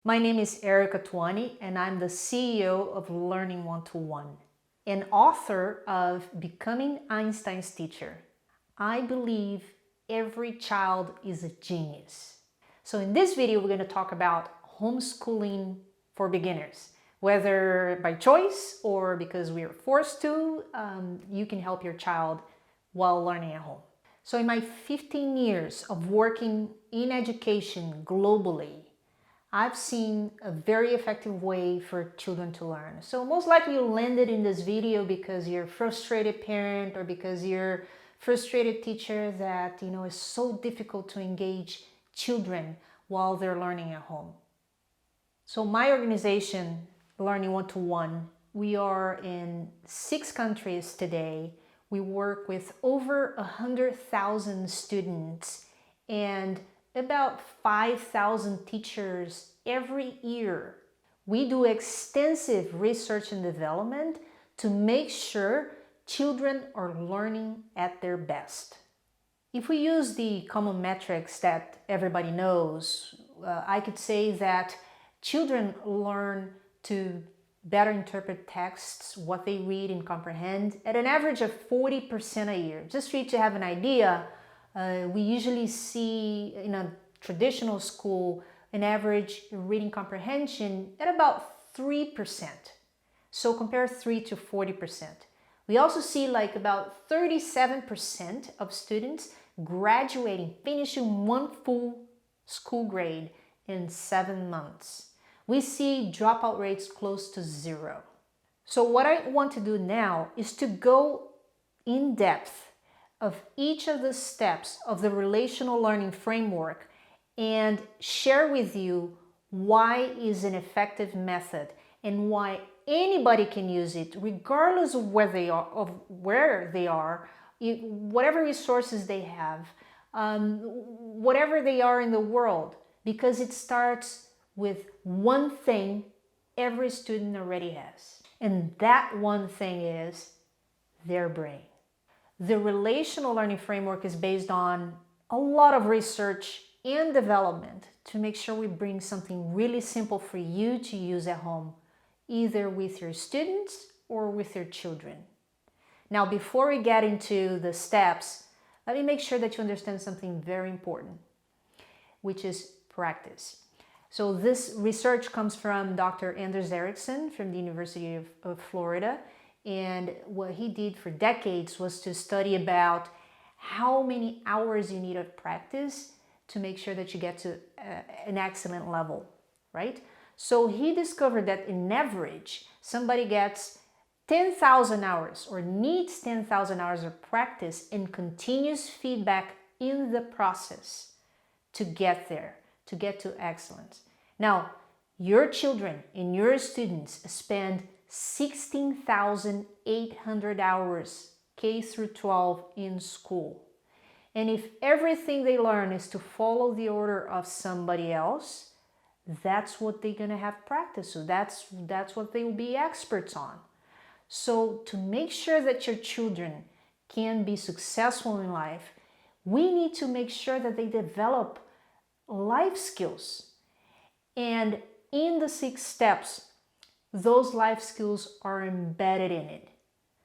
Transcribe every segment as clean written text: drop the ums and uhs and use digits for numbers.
My name is Erika Twani, and I'm the CEO of Learning One-to-One, and author of Becoming Einstein's Teacher. I believe every child is a genius. So in this video, we're going to talk about homeschooling for beginners. Whether by choice or because we are forced to, you can help your child while learning at home. So in my 15 years of working in education globally, I've seen a very effective way for children to learn. So most likely you landed in this video because you're a frustrated parent or because you're a frustrated teacher that is so difficult to engage children while they're learning at home. So my organization, Learning One-to-One, we are in 6 countries today. We work with over 100,000 students and about 5,000 teachers every year. We do extensive research and development to make sure children are learning at their best. If we use the common metrics that everybody knows, I could say that children learn to better interpret texts, what they read and comprehend, at an average of 40% a year. Just for you to have an idea, we usually see in a traditional school an average reading comprehension at about 3%. So compare 3 to 40%. We also see like about 37% of students graduating, finishing one full school grade in 7 months. We see dropout rates close to 0. So what I want to do now is to go in depth of each of the steps of the relational learning framework and share with you why is an effective method and why anybody can use it regardless of where they are, whatever resources they have, whatever they are in the world, because it starts with one thing every student already has. And that one thing is their brain. The relational learning framework is based on a lot of research and development to make sure we bring something really simple for you to use at home, either with your students or with your children. Now, before we get into the steps, let me make sure that you understand something very important, which is practice. So this research comes from Dr. Anders Ericsson from the University of Florida. And what he did for decades was to study about how many hours you need of practice to make sure that you get to an excellent level, right? So he discovered that in average, somebody gets 10,000 hours or needs 10,000 hours of practice and continuous feedback in the process to get there, to get to excellence. Now, your children and your students spend 16,800 hours K through 12 in school. And if everything they learn is to follow the order of somebody else, that's what they're going to have practice. So that's what they will be experts on. So to make sure that your children can be successful in life, we need to make sure that they develop life skills. And in the 6 steps, those life skills are embedded in it.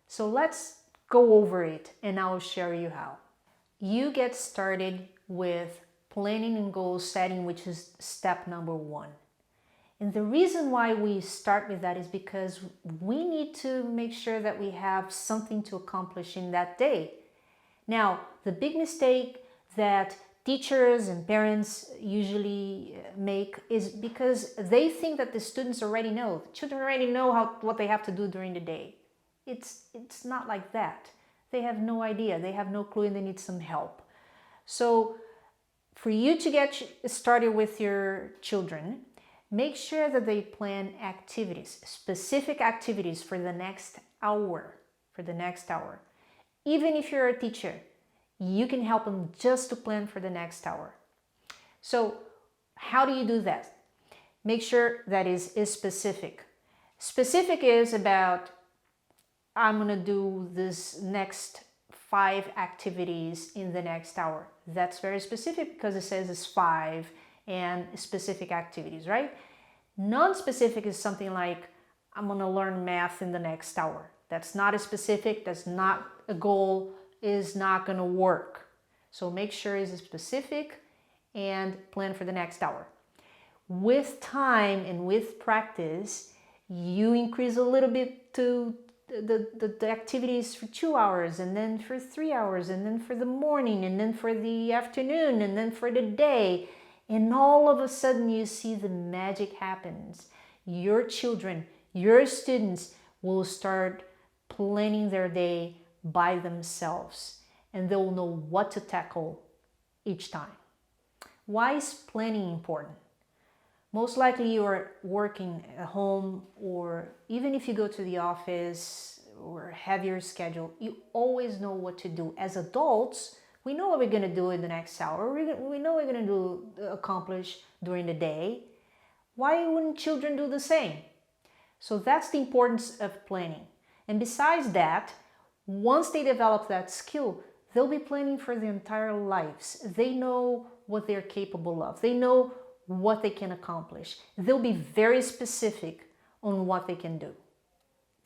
So let's go over it and I'll show you how. You get started with planning and goal setting, which is step number 1. And the reason why we start with that is because we need to make sure that we have something to accomplish in that day. Now, the big mistake that teachers and parents usually make is because they think that the students already know. The children already know what they have to do during the day. It's not like that. They have no idea. They have no clue and they need some help. So for you to get started with your children, make sure that they plan activities, specific activities for the next hour. Even if you're a teacher, you can help them just to plan for the next hour. So how do you do that? Make sure that is specific. Specific is about, I'm going to do this next 5 activities in the next hour. That's very specific because it says it's 5 and specific activities, right? Non-specific is something like, I'm going to learn math in the next hour. That's not a specific, that's not a goal, is not going to work. So make sure it's specific and plan for the next hour. With time and with practice, you increase a little bit to the activities for 2 hours, and then for 3 hours, and then for the morning, and then for the afternoon, and then for the day. And all of a sudden you see the magic happens. Your children, your students will start planning their day by themselves, and they'll know what to tackle each time. Why is planning important? Most likely you are working at home, or even if you go to the office or have your schedule, you always know what to do. As adults, we know what we're going to do in the next hour. We know what we're going to accomplish during the day. Why wouldn't children do the same? So that's the importance of planning. And besides that, once they develop that skill, they'll be planning for their entire lives. They know what they're capable of. They know what they can accomplish. They'll be very specific on what they can do.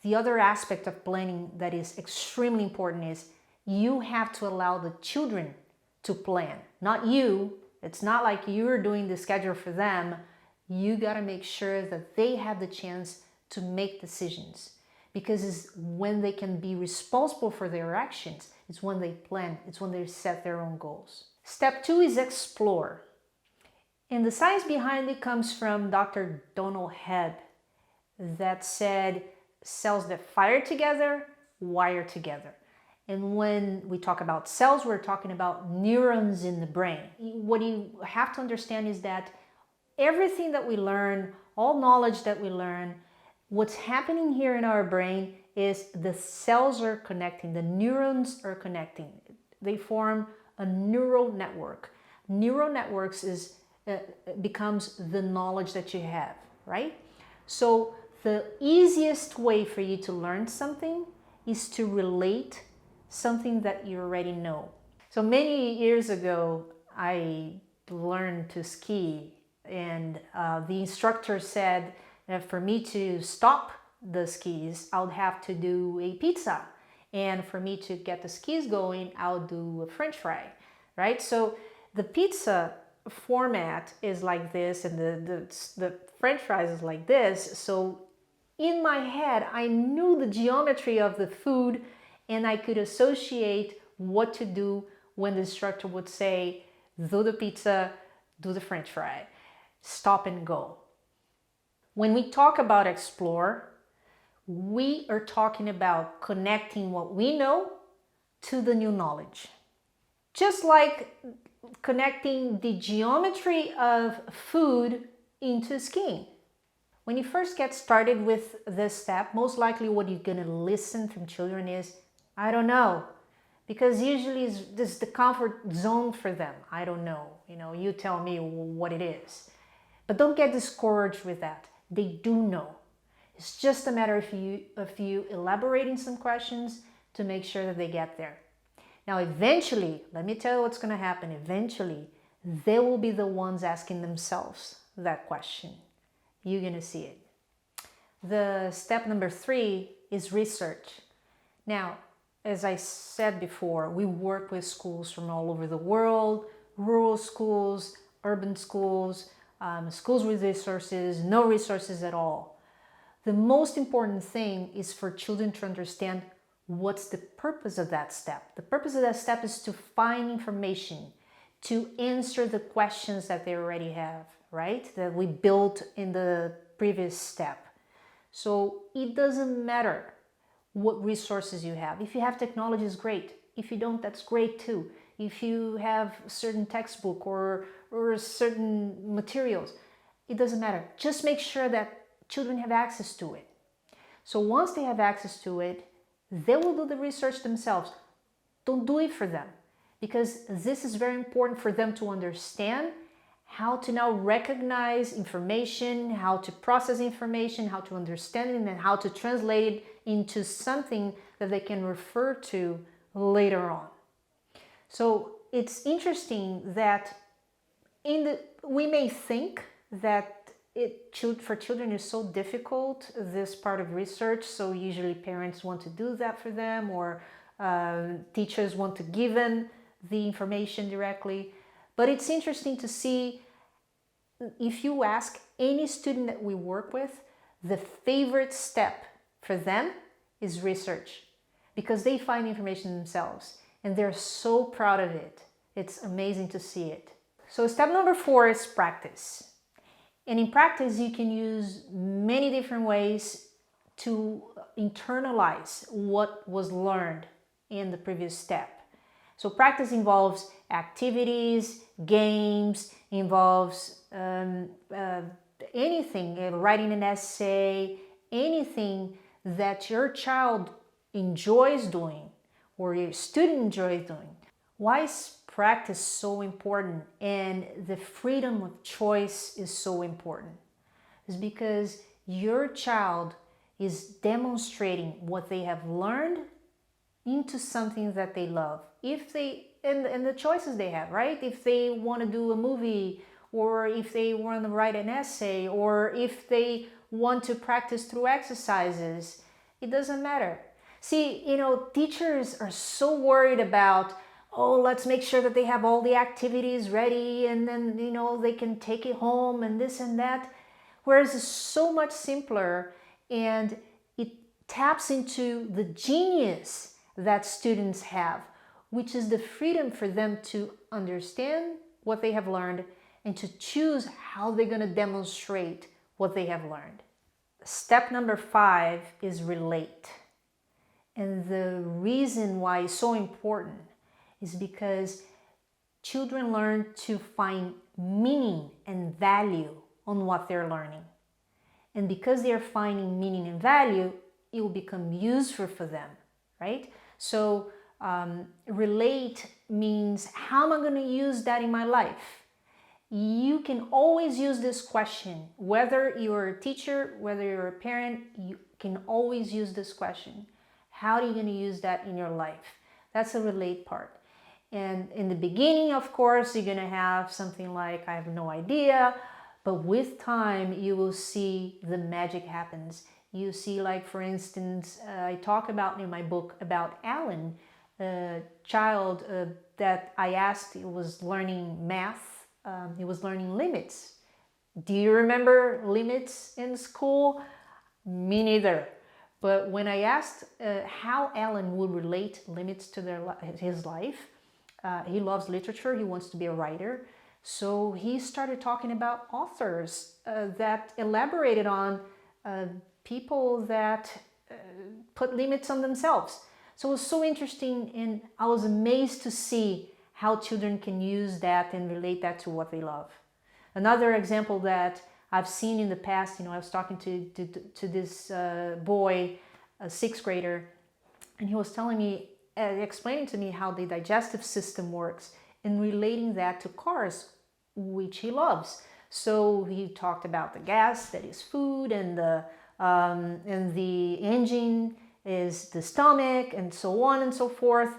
The other aspect of planning that is extremely important is you have to allow the children to plan, not you. It's not like you're doing the schedule for them. You got to make sure that they have the chance to make decisions, because it's when they can be responsible for their actions. It's when they plan. It's when they set their own goals. Step 2 is explore. And the science behind it comes from Dr. Donald Hebb, that said cells that fire together, wire together. And when we talk about cells, we're talking about neurons in the brain. What you have to understand is that everything that we learn, all knowledge that we learn, what's happening here in our brain is the cells are connecting, the neurons are connecting. They form a neural network. Neural networks becomes the knowledge that you have, right? So the easiest way for you to learn something is to relate something that you already know. So many years ago, I learned to ski, and the instructor said that for me to stop the skis, I would have to do a pizza. And for me to get the skis going, I'll do a French fry, right? So the pizza format is like this, and the French fries is like this. So in my head, I knew the geometry of the food, and I could associate what to do when the instructor would say, do the pizza, do the French fry, stop and go. When we talk about explore, we are talking about connecting what we know to the new knowledge. Just like connecting the geometry of food into skiing. When you first get started with this step, most likely what you're going to listen from children is, I don't know. Because usually this is the comfort zone for them. I don't know. You tell me what it is. But don't get discouraged with that. They do know. It's just a matter of you elaborating some questions to make sure that they get there. Now, eventually, let me tell you what's going to happen. Eventually, they will be the ones asking themselves that question. You're going to see it. The step number 3 is research. Now, as I said before, we work with schools from all over the world, rural schools, urban schools, schools with resources, no resources at all. The most important thing is for children to understand what's the purpose of that step. The purpose of that step is to find information, to answer the questions that they already have, right? That we built in the previous step. So it doesn't matter what resources you have. If you have technology, it's great. If you don't, that's great too. If you have certain textbook or certain materials, it doesn't matter. Just make sure that children have access to it. So once they have access to it, they will do the research themselves. Don't do it for them, because this is very important for them to understand how to now recognize information, how to process information, how to understand it, and how to translate it into something that they can refer to later on. So it's interesting that we may think that for children is so difficult, this part of research. So usually parents want to do that for them, or teachers want to give them the information directly. But it's interesting to see, if you ask any student that we work with, the favorite step for them is research, because they find information themselves and they're so proud of it. It's amazing to see it. So step number 4 is practice. And in practice, you can use many different ways to internalize what was learned in the previous step. So practice involves activities, games, involves anything, writing an essay, anything that your child enjoys doing or your student enjoys doing. Why is practice so important, and the freedom of choice is so important? It's because your child is demonstrating what they have learned into something that they love. If they, and the choices they have, right? If they want to do a movie, or if they want to write an essay, or if they want to practice through exercises, it doesn't matter. See, teachers are so worried about, oh, let's make sure that they have all the activities ready, and then, they can take it home and this and that. Whereas it's so much simpler, and it taps into the genius that students have, which is the freedom for them to understand what they have learned and to choose how they're going to demonstrate what they have learned. Step number 5 is relate. And the reason why it's so important is because children learn to find meaning and value on what they're learning. And because they're finding meaning and value, it will become useful for them, right? So relate means, how am I going to use that in my life? You can always use this question. Whether you're a teacher, whether you're a parent, you can always use this question. How are you going to use that in your life? That's the relate part. And in the beginning, of course, you're going to have something like, I have no idea. But with time, you will see the magic happens. You see, like, for instance, I talk about in my book about Alan, a child that I asked, he was learning math. He was learning limits. Do you remember limits in school? Me neither. But when I asked how Alan would relate limits to his life, he loves literature, he wants to be a writer. So he started talking about authors that elaborated on people that put limits on themselves. So it was so interesting, and I was amazed to see how children can use that and relate that to what they love. Another example that I've seen in the past, I was talking to this boy, a 6th grader, and he was telling me, explaining to me how the digestive system works and relating that to cars, which he loves. So he talked about the gas, that is food, and the engine is the stomach, and so on and so forth.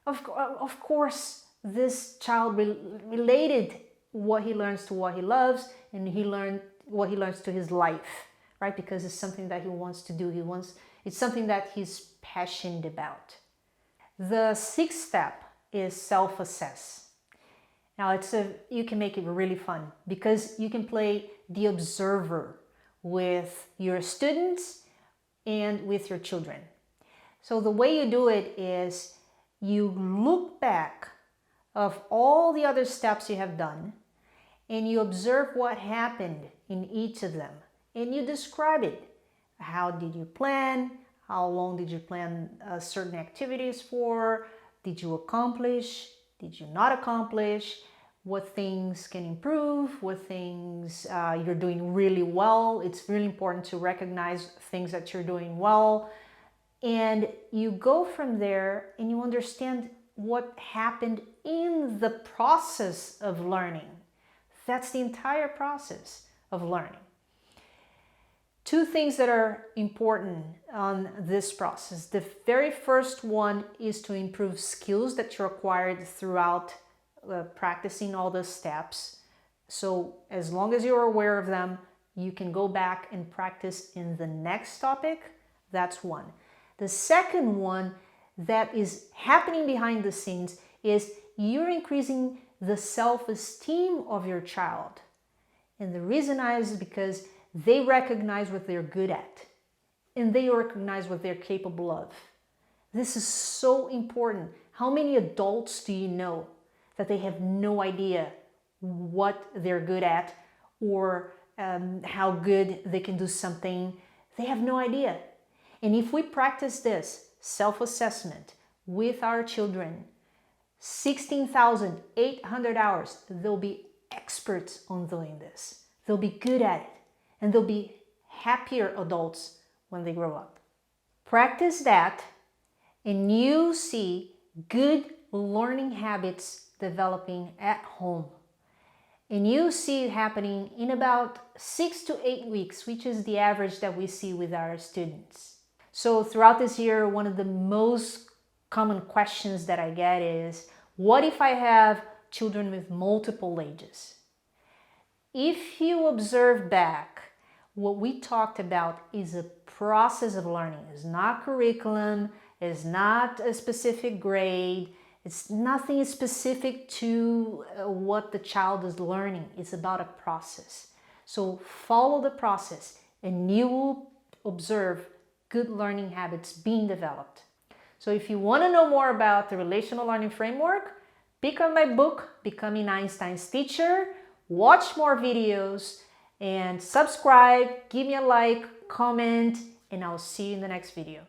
Of course, this child related what he learns to what he loves, and he learned what he learns to his life, right? Because it's something that he wants to do. It's something that he's passionate about. The 6th step is self-assess. Now you can make it really fun, because you can play the observer with your students and with your children. So the way you do it is you look back of all the other steps you have done, and you observe what happened in each of them, and you describe it. How did you plan? How long did you plan certain activities for? Did you accomplish? Did you not accomplish? What things can improve? What things you're doing really well? It's really important to recognize things that you're doing well. And you go from there and you understand what happened in the process of learning. That's the entire process of learning. 2 things that are important on this process. The very first one is to improve skills that you acquired throughout practicing all the steps. So as long as you're aware of them, you can go back and practice in the next topic. That's one. The second one that is happening behind the scenes is you're increasing the self-esteem of your child. And the reason is because they recognize what they're good at and they recognize what they're capable of. This is so important. How many adults do you know that they have no idea what they're good at or how good they can do something? They have no idea. And if we practice this self-assessment with our children, 16,800 hours, they'll be experts on doing this. They'll be good at it, and they'll be happier adults when they grow up. Practice that, and you see good learning habits developing at home. And you see it happening in about 6 to 8 weeks, which is the average that we see with our students. So throughout this year, one of the most common questions that I get is, what if I have children with multiple ages? If you observe back, what we talked about is a process of learning. It's not curriculum, it's not a specific grade, it's nothing specific to what the child is learning. It's about a process. So follow the process and you will observe good learning habits being developed. So if you want to know more about the relational learning framework, pick up my book, Becoming Einstein's Teacher, watch more videos, and subscribe, give me a like, comment, and I'll see you in the next video.